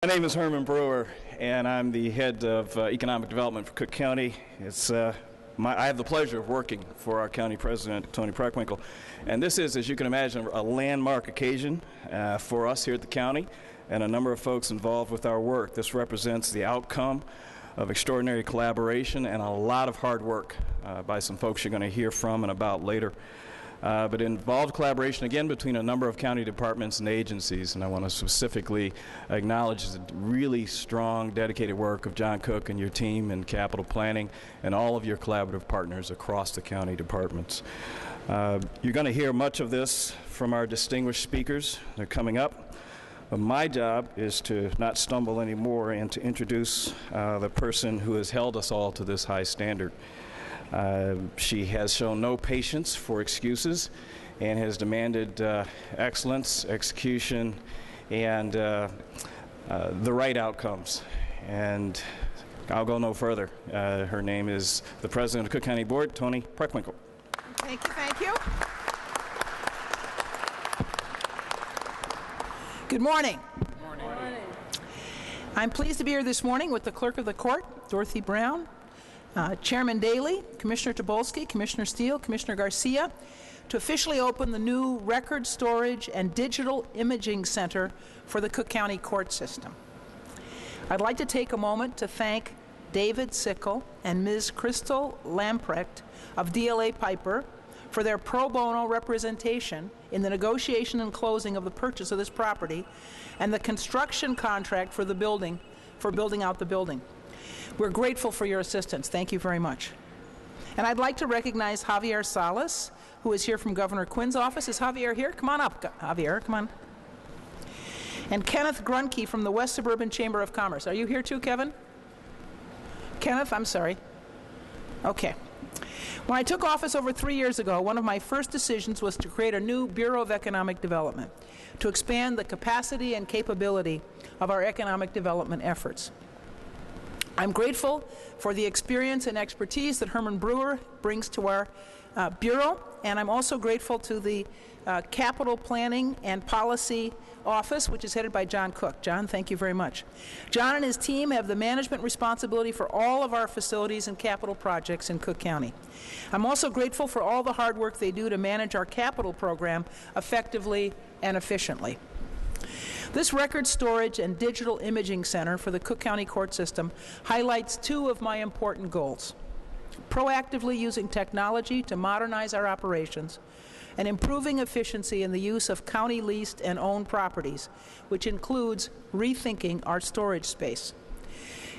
My name is Herman Brewer, and I'm the head of economic development for Cook County. I have the pleasure of working for our county president, Toni Preckwinkle. And this is, as you can imagine, a landmark occasion for us here at the county and a number of folks involved with our work. This represents the outcome of extraordinary collaboration and a lot of hard work by some folks you're going to hear from and about later. But it involved collaboration, again, between a number of county departments and agencies, and I want to specifically acknowledge the really strong, dedicated work of John Cook and your team in capital planning and all of your collaborative partners across the county departments. You're going to hear much of this from our distinguished speakers. They're coming up. But my job is to not stumble anymore and to introduce the person who has held us all to this high standard. She has shown no patience for excuses and has demanded excellence, execution, and the right outcomes. And I'll go no further. Her name is the President of Cook County Board, Toni Preckwinkle. Thank you, thank you. Good morning. Good morning. I'm pleased to be here this morning with the Clerk of the Court, Dorothy Brown, Chairman Daly, Commissioner Tobolsky, Commissioner Steele, Commissioner Garcia, to officially open the new Record Storage and Digital Imaging Center for the Cook County Court System. I'd like to take a moment to thank David Sickle and Ms. Crystal Lamprecht of DLA Piper for their pro bono representation in the negotiation and closing of the purchase of this property and the construction contract for the building, for building out the building. We're grateful for your assistance. Thank you very much. And I'd like to recognize Javier Salas, who is here from Governor Quinn's office. Is Javier here? Come on up, Javier, come on. And Kenneth Grunke from the West Suburban Chamber of Commerce. Are you here too, Kevin? Kenneth, I'm sorry. Okay. When I took office over 3 years ago, one of my first decisions was to create a new Bureau of Economic Development to expand the capacity and capability of our economic development efforts. I'm grateful for the experience and expertise that Herman Brewer brings to our Bureau, and I'm also grateful to the Capital Planning and Policy Office, which is headed by John Cook. John, thank you very much. John and his team have the management responsibility for all of our facilities and capital projects in Cook County. I'm also grateful for all the hard work they do to manage our capital program effectively and efficiently. This Record Storage and Digital Imaging Center for the Cook County Court System highlights two of my important goals: proactively using technology to modernize our operations and improving efficiency in the use of county-leased and owned properties, which includes rethinking our storage space.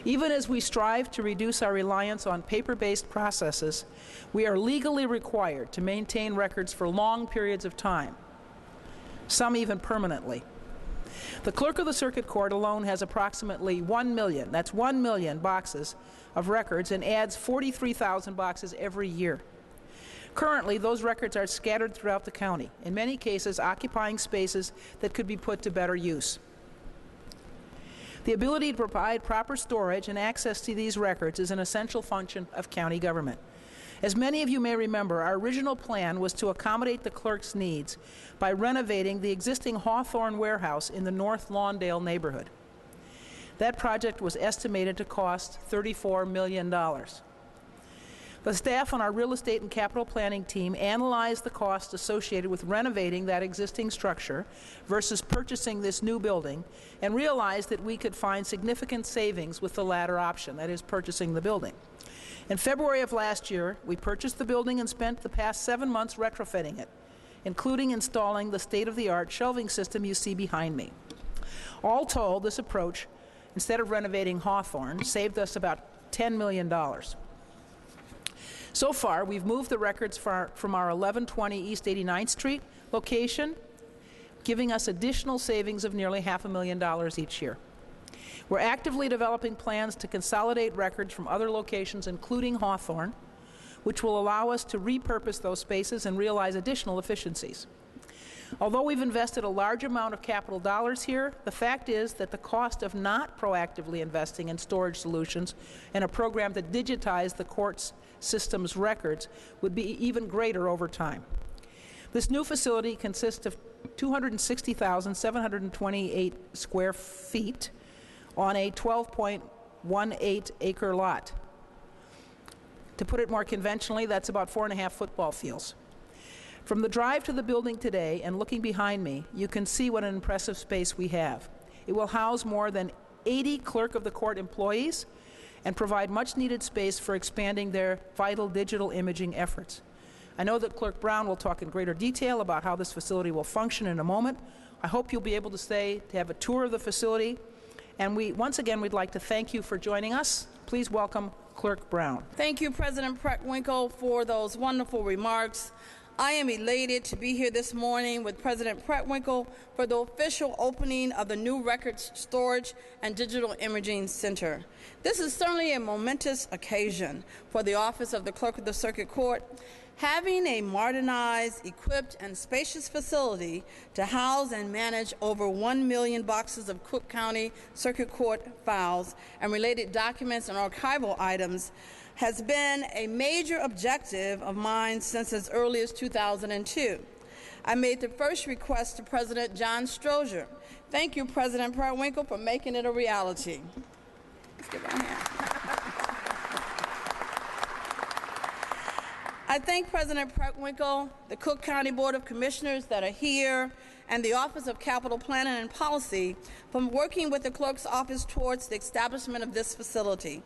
Even as we strive to reduce our reliance on paper-based processes, we are legally required to maintain records for long periods of time, some even permanently. The Clerk of the Circuit Court alone has approximately 1 million, that's 1 million boxes of records, and adds 43,000 boxes every year. Currently, those records are scattered throughout the county, in many cases occupying spaces that could be put to better use. The ability to provide proper storage and access to these records is an essential function of county government. As many of you may remember, our original plan was to accommodate the clerk's needs by renovating the existing Hawthorne warehouse in the North Lawndale neighborhood. That project was estimated to cost $34 million. The staff on our real estate and capital planning team analyzed the cost associated with renovating that existing structure versus purchasing this new building and realized that we could find significant savings with the latter option, that is, purchasing the building. In February of last year, we purchased the building and spent the past 7 months retrofitting it, including installing the state-of-the-art shelving system you see behind me. All told, this approach, instead of renovating Hawthorne, saved us about $10 million. So far, we've moved the records from our 1120 East 89th Street location, giving us additional savings of nearly $500,000 each year. We're actively developing plans to consolidate records from other locations, including Hawthorne, which will allow us to repurpose those spaces and realize additional efficiencies. Although we've invested a large amount of capital dollars here, the fact is that the cost of not proactively investing in storage solutions and a program that digitized the court's system's records would be even greater over time. This new facility consists of 260,728 square feet on a 12.18-acre lot. To put it more conventionally, that's about 4.5 football fields. From the drive to the building today and looking behind me, you can see what an impressive space we have. It will house more than 80 Clerk of the Court employees and provide much-needed space for expanding their vital digital imaging efforts. I know that Clerk Brown will talk in greater detail about how this facility will function in a moment. I hope you'll be able to stay to have a tour of the facility. And once again, we'd like to thank you for joining us. Please welcome Clerk Brown. Thank you, President Preckwinkle, for those wonderful remarks. I am elated to be here this morning with President Preckwinkle for the official opening of the new Records Storage and Digital Imaging Center. This is certainly a momentous occasion for the Office of the Clerk of the Circuit Court. Having a modernized, equipped, and spacious facility to house and manage over 1 million boxes of Cook County Circuit Court files and related documents and archival items has been a major objective of mine since as early as 2002. I made the first request to President John Strozier. Thank you, President Preckwinkle, for making it a reality. Let's give him a hand. I thank President Preckwinkle, the Cook County Board of Commissioners that are here, and the Office of Capital Planning and Policy for working with the Clerk's Office towards the establishment of this facility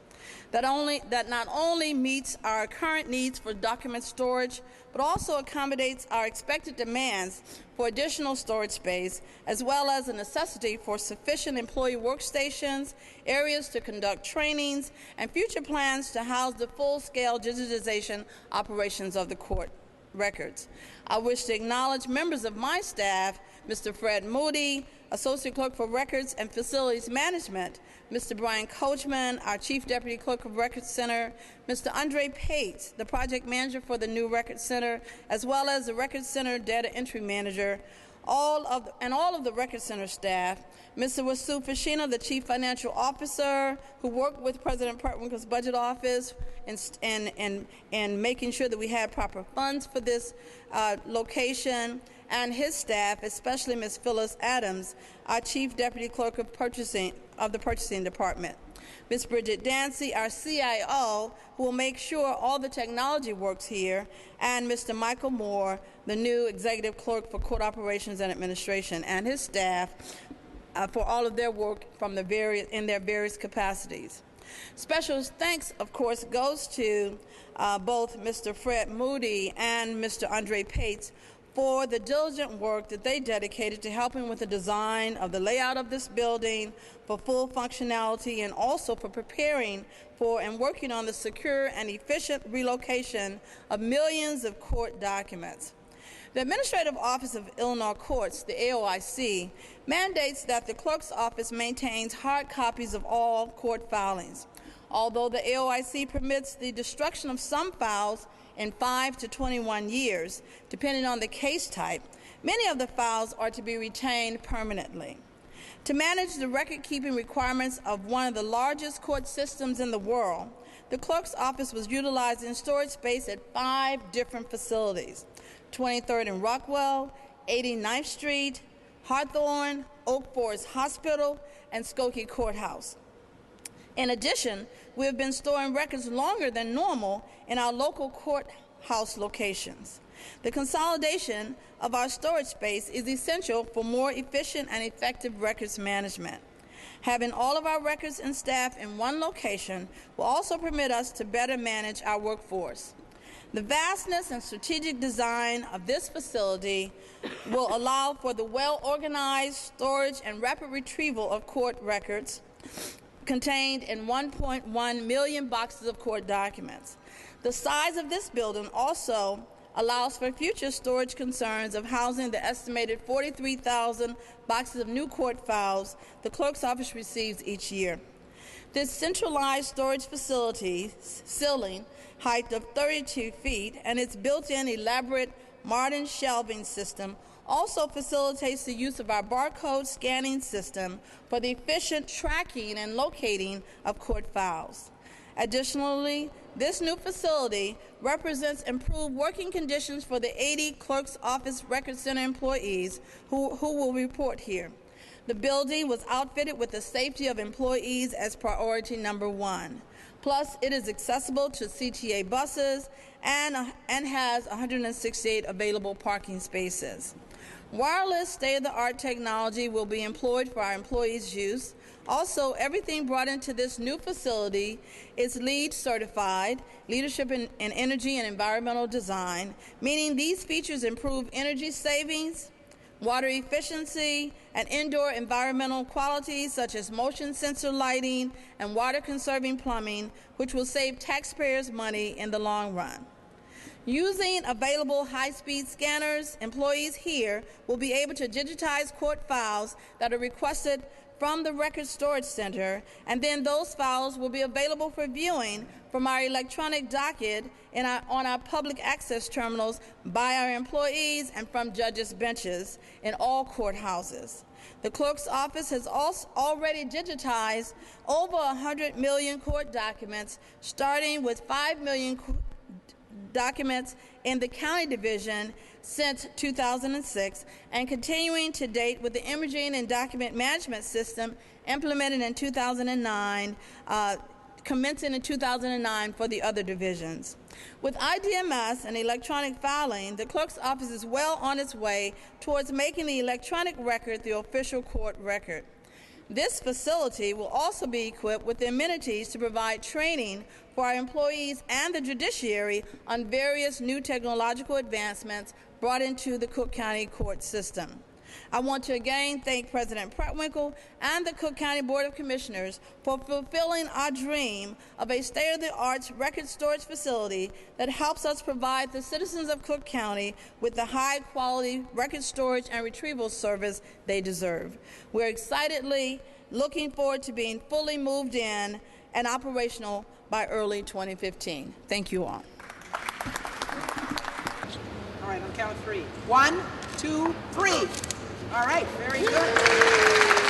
that not only meets our current needs for document storage, but also accommodates our expected demands for additional storage space, as well as a necessity for sufficient employee workstations, areas to conduct trainings, and future plans to house the full-scale digitization operations of the court records. I wish to acknowledge members of my staff, Mr. Fred Moody, Associate Clerk for Records and Facilities Management, Mr. Brian Coachman, our Chief Deputy Clerk of Records Center, Mr. Andre Pate, the Project Manager for the new Records Center, as well as the Records Center Data Entry Manager, all of the Records Center staff, Mr. Wasu Fashina, the Chief Financial Officer, who worked with President Preckwinkle's budget office in making sure that we had proper funds for this location, and his staff, especially Ms. Phyllis Adams, our Chief Deputy Clerk of the Purchasing Department. Ms. Bridget Dancy, our CIO, who will make sure all the technology works here, and Mr. Michael Moore, the new Executive Clerk for Court Operations and Administration, and his staff for all of their work from in their various capacities. Special thanks, of course, goes to both Mr. Fred Moody and Mr. Andre Pates for the diligent work that they dedicated to helping with the design of the layout of this building for full functionality, and also for preparing for and working on the secure and efficient relocation of millions of court documents. The Administrative Office of Illinois Courts, the AOIC, mandates that the Clerk's Office maintains hard copies of all court filings. Although the AOIC permits the destruction of some files in 5 to 21 years, depending on the case type, many of the files are to be retained permanently. To manage the record-keeping requirements of one of the largest court systems in the world, the Clerk's Office was utilizing storage space at 5 different facilities: 23rd and Rockwell, 89th Street, Hawthorne, Oak Forest Hospital, and Skokie Courthouse. In addition, we have been storing records longer than normal in our local courthouse locations. The consolidation of our storage space is essential for more efficient and effective records management. Having all of our records and staff in one location will also permit us to better manage our workforce. The vastness and strategic design of this facility will allow for the well-organized storage and rapid retrieval of court records contained in 1.1 million boxes of court documents. The size of this building also allows for future storage concerns of housing the estimated 43,000 boxes of new court files the Clerk's Office receives each year. This centralized storage facility's ceiling height of 32 feet and its built-in elaborate modern shelving system also facilitates the use of our barcode scanning system for the efficient tracking and locating of court files. Additionally, this new facility represents improved working conditions for the 80 Clerk's Office Record Center employees who will report here. The building was outfitted with the safety of employees as priority number one. Plus, it is accessible to CTA buses and has 168 available parking spaces. Wireless state-of-the-art technology will be employed for our employees' use. Also, everything brought into this new facility is LEED certified, Leadership in Energy and Environmental Design, meaning these features improve energy savings, water efficiency, and indoor environmental qualities such as motion sensor lighting and water conserving plumbing, which will save taxpayers money in the long run. Using available high-speed scanners, employees here will be able to digitize court files that are requested from the Record Storage Center, and then those files will be available for viewing from our electronic docket on our public access terminals by our employees and from judges' benches in all courthouses. The clerk's office has already digitized over 100 million court documents, starting with 5 million documents in the county division since 2006 and continuing to date with the imaging and document management system implemented in 2009, commencing in 2009 for the other divisions. With IDMS and electronic filing, the clerk's office is well on its way towards making the electronic record the official court record. This facility will also be equipped with the amenities to provide training for our employees and the judiciary on various new technological advancements brought into the Cook County court system. I want to again thank President Preckwinkle and the Cook County Board of Commissioners for fulfilling our dream of a state-of-the-art record storage facility that helps us provide the citizens of Cook County with the high-quality record storage and retrieval service they deserve. We're excitedly looking forward to being fully moved in and operational by early 2015. Thank you all. All right, on the count of three. 1, 2, 3. All right, very good.